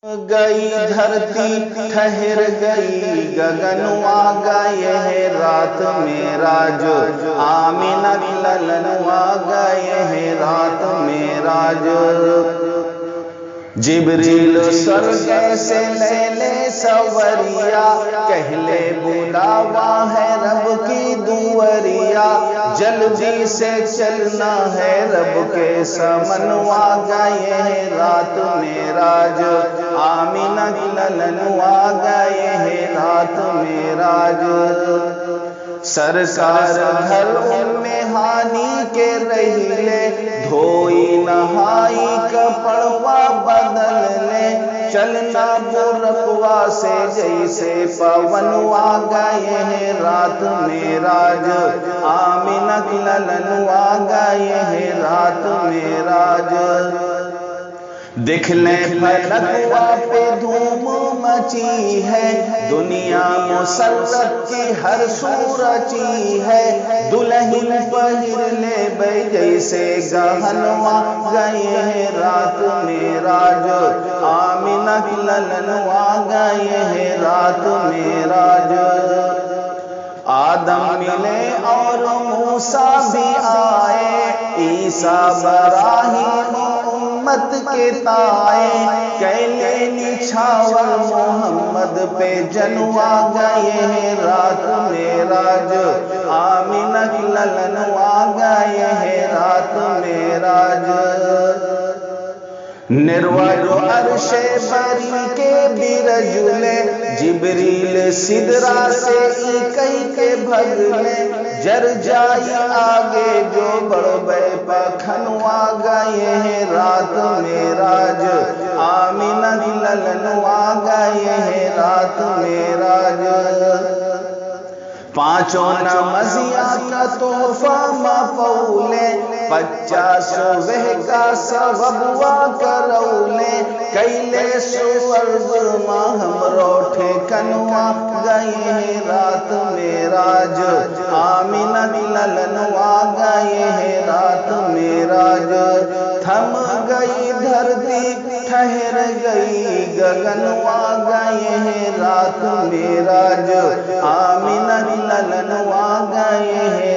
گئی دھرتی ٹھہر گئی گگن آ گئے ہیں رات معراج آمینہ للن آ گئے ہیں رات معراج جبریل سر کیسے لے لے سوریا کہلے بلاوا ہے رب کی دوریا جلدی سے چلنا ہے رب کے سمن آ گئے ہیں رات معراج آمینہ للن آ گئے ہیں رات معراج سرکار گھر ام ہانی کے رہیلے دھوئی نہائی کپڑوا بدل لے چلنا برقوا سے جیسے پون آ گئے ہیں رات معراج آمینہ للن آ گئے ہیں رات معراج دیکھ لیں فلکوا پہ دھوم مچی ہے دنیا مسرت کی ہر سو رچی ہے دلہن پہر لے بے جیسے گہنوا گئے ہیں رات معراج آمینہ للن آ گئے ہیں رات معراج آدم ملے اور موسیٰ بھی آئے عیسیٰ براہیم امت کے تائے کیلے نچھاور محمد پہ جنوا گئے ہیں رات معراج آمینہ للن آ گئے ہیں رات معراج نروج عرش بری کے برجلے جبریل صدرہ سے ایکئی کے بھگلے جر جائی آگے جو بڑھ بے پکھن آ گئے ہیں رات معراج آمینہ للن آ گئے ہیں رات معراج پانچوں نمازیاں کا تحفہ مفعولے 50 صبح کا ثواب کرولے کیلے سور ہم روٹھے کنوا گئے ہیں رات معراج آمینہ للن آ گئے ہیں رات معراج تھم گئی دھرتی ٹھہر گئی گگن آ گئے ہیں رات معراج آمینہ للن آ گئے ہیں